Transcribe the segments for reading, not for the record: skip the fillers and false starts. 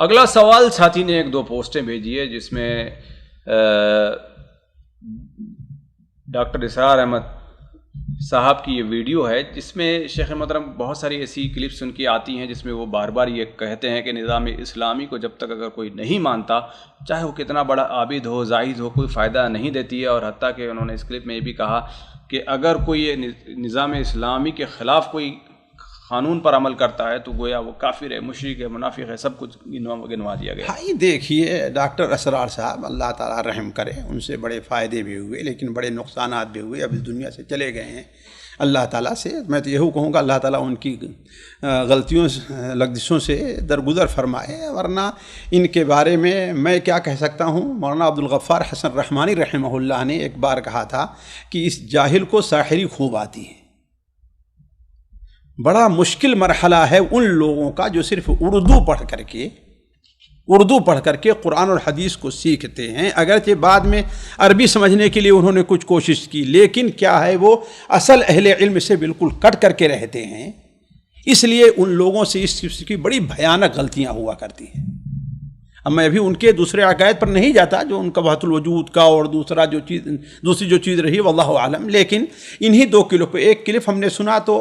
اگلا سوال ساتھی نے ایک دو پوسٹیں بھیجی ہے جس میں ڈاکٹر اسرار احمد صاحب کی یہ ویڈیو ہے جس میں شیخ محترم بہت ساری ایسی کلپس ان کی آتی ہیں جس میں وہ بار بار یہ کہتے ہیں کہ نظام اسلامی کو جب تک اگر کوئی نہیں مانتا چاہے وہ کتنا بڑا عابد ہو زاہد ہو کوئی فائدہ نہیں دیتی ہے، اور حتیٰ کہ انہوں نے اس کلپ میں یہ بھی کہا کہ اگر کوئی نظام اسلامی کے خلاف کوئی قانون پر عمل کرتا ہے تو گویا وہ کافر ہے، مشرک ہے، منافق ہے، سب کچھ گنوا دیا گیا۔ ہاں دیکھیے ڈاکٹر اسرار صاحب اللہ تعالیٰ رحم کرے، ان سے بڑے فائدے بھی ہوئے لیکن بڑے نقصانات بھی ہوئے، اب اس دنیا سے چلے گئے ہیں۔ اللہ تعالیٰ سے میں تو یہی کہوں گا اللہ تعالیٰ ان کی غلطیوں لغزشوں سے درگزر فرمائے، ورنہ ان کے بارے میں کیا کہہ سکتا ہوں۔ مولانا عبدالغفار حسن رحمانی رحمہ اللہ نے ایک بار کہا تھا کہ اس جاہل کو ساحری خوب آتی ہے۔ بڑا مشکل مرحلہ ہے ان لوگوں کا جو صرف اردو پڑھ کر کے قرآن اور حدیث کو سیکھتے ہیں، اگرچہ بعد میں عربی سمجھنے کے لیے انہوں نے کچھ کوشش کی، لیکن کیا ہے وہ اصل اہل علم سے بالکل کٹ کر کے رہتے ہیں، اس لیے ان لوگوں سے اس چیز کی بڑی بھیانک غلطیاں ہوا کرتی ہیں۔ اب میں ابھی ان کے دوسرے عقائد پر نہیں جاتا جو ان کا وحدت الوجود کا اور دوسری جو چیز رہی واللہ عالم، لیکن انہی دو کلپ ایک کلپ ہم نے سنا تو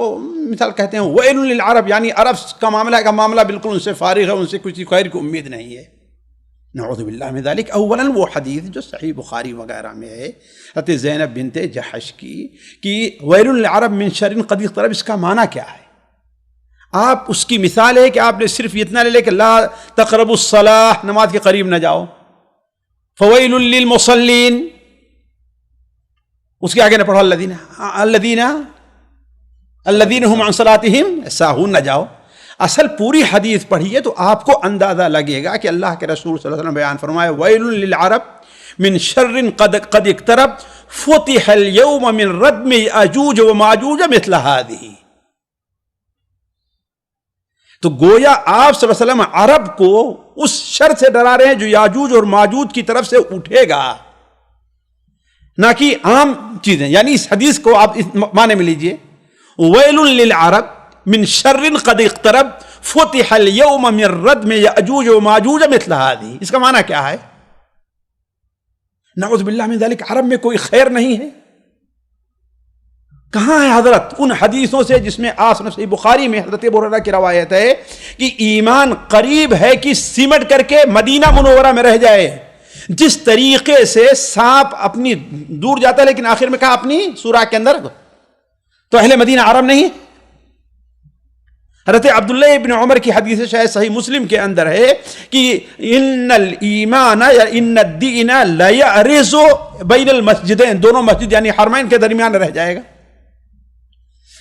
مثال کہتے ہیں ویل للعرب، یعنی عرب کا معاملہ بالکل ان سے فارغ ہے، ان سے کسی خیر کی امید نہیں ہے۔ نعوذ باللہ من ذالک۔ اولا وہ حدیث جو صحیح بخاری وغیرہ میں ہے حضرت زینب بنت جحش کی کہ ویل للعرب من شر قد اقترب، اس کا معنی کیا ہے؟ آپ اس کی مثال ہے کہ آپ نے صرف اتنا لے کہ لا تقربوا الصلاۃ، نماز کے قریب نہ جاؤ، فویل للمصلین، اس کے آگے نہ پڑھو الذین هم عن صلاتهم ساہون، نہ جاؤ۔ اصل پوری حدیث پڑھیے تو آپ کو اندازہ لگے گا کہ اللہ کے رسول صلی اللہ علیہ وسلم بیان فرمائے ویل للعرب من شر قد اقترب فتح اليوم من ردم یاجوج وماجوج مثل هذه۔ تو گویا آپ صلی اللہ علیہ وسلم عرب کو اس شر سے ڈرا رہے ہیں جو یاجوج اور ماجوج کی طرف سے اٹھے گا، نہ کہ عام چیزیں۔ یعنی اس حدیث کو آپ اس معنی میں لیجئے ویل للعرب من شر قد اقترب فتح اليوم من ردم یاجوج وماجوج مثل هذه، اس کا معنی کیا ہے؟ نعوذ باللہ من ذالک، عرب میں کوئی خیر نہیں ہے؟ کہاں ہے حضرت ان حدیثوں سے جس میں صحیح بخاری میں حضرت ابو ہریرہ کی روایت ہے کہ ایمان قریب ہے کہ سمٹ کر کے مدینہ منورہ میں رہ جائے، جس طریقے سے سانپ اپنی دور جاتا ہے لیکن آخر میں کہا اپنی سوراخ کے اندر، تو اہل مدینہ عرب نہیں؟ حضرت عبداللہ ابن عمر کی حدیث شاید صحیح مسلم کے اندر ہے کہ ان الایمان یا ان الدین لا یعرض بین المسجدین، دونوں مسجد یعنی حرمین کے درمیان رہ جائے گا۔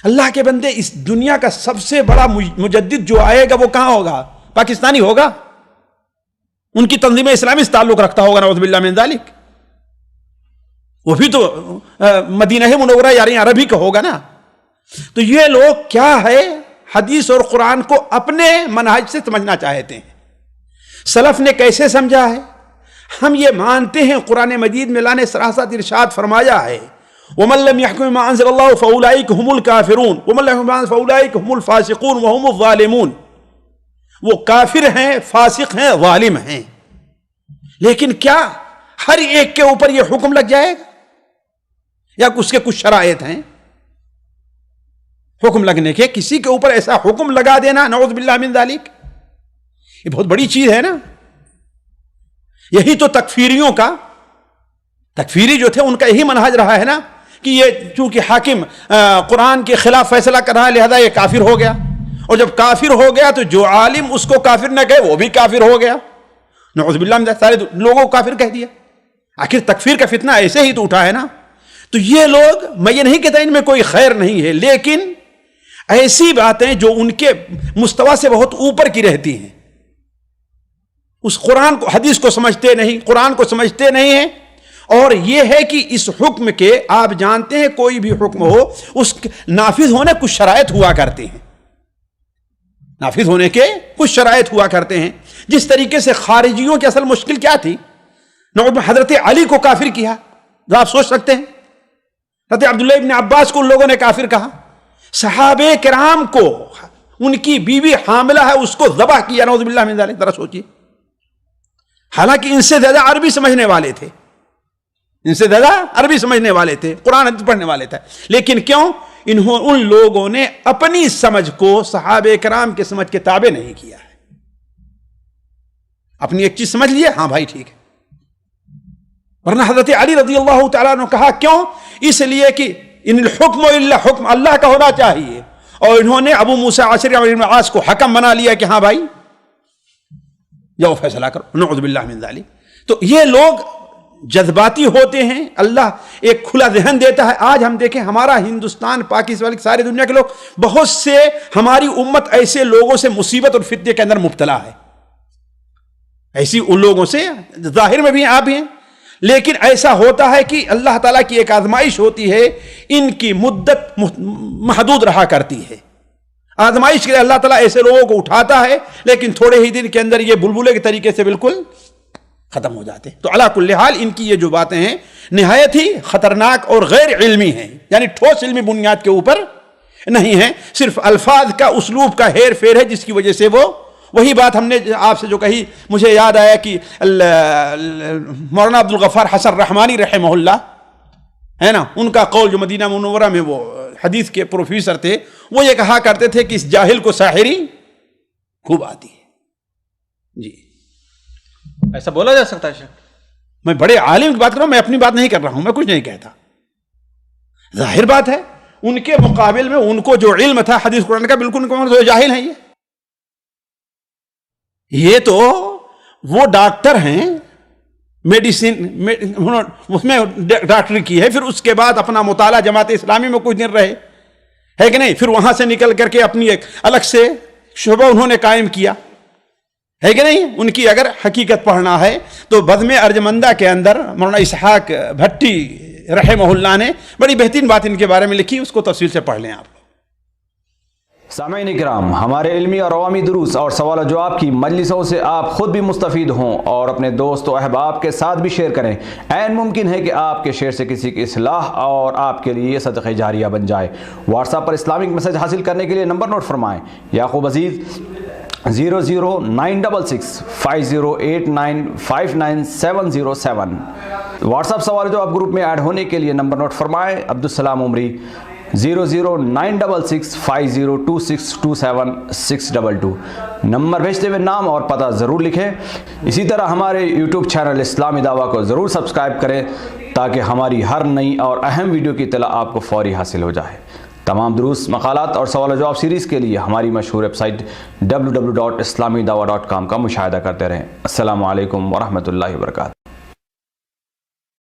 اللہ کے بندے، اس دنیا کا سب سے بڑا مجدد جو آئے گا وہ کہاں ہوگا؟ پاکستانی ہوگا، ان کی تنظیم اسلامی سے تعلق رکھتا ہوگا، نعوذ باللہ من ذالک، وہ بھی تو مدینہ منورہ یعنی عربی کا ہوگا نا۔ تو یہ لوگ کیا ہے حدیث اور قرآن کو اپنے منہج سے سمجھنا چاہتے ہیں۔ سلف نے کیسے سمجھا ہے؟ ہم یہ مانتے ہیں قرآن مجید میں اللہ نے صراحت ارشاد فرمایا ہے وَمَن لَّمْ يَحْكُم بِمَا أَنزَلَ اللَّهُ فَأُولَٰئِكَ هُمُ الْكَافِرُونَ وَمَن لَّمْ يَحْكُم بِمَا أَنزَلَ فَأُولَٰئِكَ هُمُ الْفَاسِقُونَ وَهُمُ الظَّالِمُونَ، وہ کافر ہیں، فاسق ہیں، ظالم ہیں۔ لیکن کیا ہر ایک کے اوپر یہ حکم لگ جائے گا یا اس کے کچھ شرائط ہیں حکم لگنے کے؟ کسی کے اوپر ایسا حکم لگا دینا نعوذ باللہ من ذالک، یہ بہت بڑی چیز ہے نا۔ یہی تو تکفیری جو تھے ان کا یہی منہج رہا ہے نا کہ یہ چونکہ حاکم قرآن کے خلاف فیصلہ کر رہا ہے لہذا یہ کافر ہو گیا، اور جب کافر ہو گیا تو جو عالم اس کو کافر نہ کہے وہ بھی کافر ہو گیا، نعوذ باللہ من ذالک، سارے لوگوں کو کافر کہہ دیا۔ آخر تکفیر کا فتنہ ایسے ہی تو اٹھا ہے نا۔ تو یہ لوگ، میں یہ نہیں کہتا ان میں کوئی خیر نہیں ہے، لیکن ایسی باتیں جو ان کے مستوی سے بہت اوپر کی رہتی ہیں، اس قرآن کو حدیث کو سمجھتے نہیں، قرآن کو سمجھتے نہیں ہیں۔ اور یہ ہے کہ اس حکم کے آپ جانتے ہیں کوئی بھی حکم ہو اس نافذ ہونے کچھ شرائط ہوا کرتے ہیں، نافذ ہونے کے کچھ شرائط ہوا کرتے ہیں۔ جس طریقے سے خارجیوں کی اصل مشکل کیا تھی؟ حضرت علی کو کافر کیا، آپ سوچ سکتے ہیں۔ حضرت عبداللہ ابن عباس کو ان لوگوں نے کافر کہا، صحابہ کرام کو ان کی بیوی حاملہ ہے اس کو ذبح کیا، نعوذ باللہ من ذالک، ذرا سوچیے حالانکہ ان سے زیادہ عربی سمجھنے والے تھے، ان سے زیادہ عربی سمجھنے والے تھے، قرآن حدیث پڑھنے والے تھے، لیکن کیوں؟ ان لوگوں نے اپنی سمجھ کو صحابہ کرام کے سمجھ کے تابع نہیں کیا ہے۔ اپنی ایک چیز سمجھ لیے، ہاں بھائی ٹھیک ہے، ورنہ حضرت علی رضی اللہ تعالیٰ نے کہا کیوں؟ اس لیے کہ ان الحکم الا حکم، اللہ کا ہونا چاہیے، اور انہوں نے ابو موسیٰ عاشری عمرو بن العاص کو حکم بنا لیا کہ ہاں بھائی جاؤ فیصلہ کرو، نعوذ باللہ من ذلک۔ تو یہ لوگ جذباتی ہوتے ہیں، اللہ ایک کھلا ذہن دیتا ہے۔ آج ہم دیکھیں ہمارا ہندوستان، پاکستان، ساری دنیا کے لوگ، بہت سے ہماری امت ایسے لوگوں سے مصیبت اور فتنے کے اندر مبتلا ہے، ایسی ان لوگوں سے ظاہر میں بھی آپ بھی ہیں، لیکن ایسا ہوتا ہے کہ اللہ تعالیٰ کی ایک آزمائش ہوتی ہے، ان کی مدت محدود رہا کرتی ہے۔ آزمائش کے لیے اللہ تعالیٰ ایسے لوگوں کو اٹھاتا ہے، لیکن تھوڑے ہی دن کے اندر یہ بلبلے کے طریقے سے بالکل ختم ہو جاتے ہیں۔ تو علی کل حال ان کی یہ جو باتیں ہیں نہایت ہی خطرناک اور غیر علمی ہیں، یعنی ٹھوس علمی بنیاد کے اوپر نہیں ہیں، صرف الفاظ کا، اسلوب کا ہیر پھیر ہے، جس کی وجہ سے وہی بات ہم نے آپ سے جو کہی، مجھے یاد آیا کہ مولانا عبد الغفار حسن رحمانی رحمہ اللہ ہے نا، ان کا قول جو مدینہ منورہ میں وہ حدیث کے پروفیسر تھے، وہ یہ کہا کرتے تھے کہ اس جاہل کو ساحری خوب آتی ہے۔ جی ایسا بولا جا سکتا ہے شیخ؟ میں بڑے عالم کی بات کر رہا ہوں، میں اپنی بات نہیں کر رہا ہوں، میں کچھ نہیں کہتا، ظاہر بات ہے ان کے مقابل میں ان کو جو علم تھا حدیث قرآن کا، بالکل ان کو جاہل ہیں۔ یہ تو وہ ڈاکٹر ہیں، میڈیسن اس میں ڈاکٹری کی ہے، پھر اس کے بعد اپنا مطالعہ جماعت اسلامی میں کچھ دن رہے، ہے کہ نہیں، پھر وہاں سے نکل کر کے اپنی ایک الگ سے شعبہ انہوں نے قائم کیا، ہے کہ نہیں۔ ان کی اگر حقیقت پڑھنا ہے تو بزم ارجمندہ کے اندر مولانا اسحاق بھٹی رحمہ اللہ نے بڑی بہترین بات ان کے بارے میں لکھی، اس کو تفصیل سے پڑھ لیں آپ۔ سامعین کرام، ہمارے علمی اور عوامی دروس اور سوال و جواب کی مجلسوں سے آپ خود بھی مستفید ہوں اور اپنے دوست و احباب کے ساتھ بھی شیئر کریں۔ عین ممکن ہے کہ آپ کے شیئر سے کسی کی اصلاح اور آپ کے لیے صدقہ جاریہ بن جائے۔ واٹس ایپ پر اسلامک میسج حاصل کرنے کے لیے نمبر نوٹ فرمائیں: یعقوب عزیز 00966 5089 59707۔ واٹس ایپ سوال جو آپ گروپ میں ایڈ ہونے کے لیے نمبر نوٹ فرمائیں: عبدالسلام عمری 00966 502627 نمبر بھیجتے ہوئے نام اور پتہ ضرور لکھیں۔ اسی طرح ہمارے یوٹیوب چینل اسلامی دعویٰ کو ضرور سبسکرائب کریں تاکہ ہماری ہر نئی اور اہم ویڈیو کی اطلاع آپ کو فوری حاصل ہو جائے۔ تمام دروس، مقالات اور سوال و جواب سیریز کے لیے ہماری مشہور ویب سائٹ www.islamidawah.com کا مشاہدہ کرتے رہیں۔ السلام علیکم ورحمۃ اللہ وبرکاتہ۔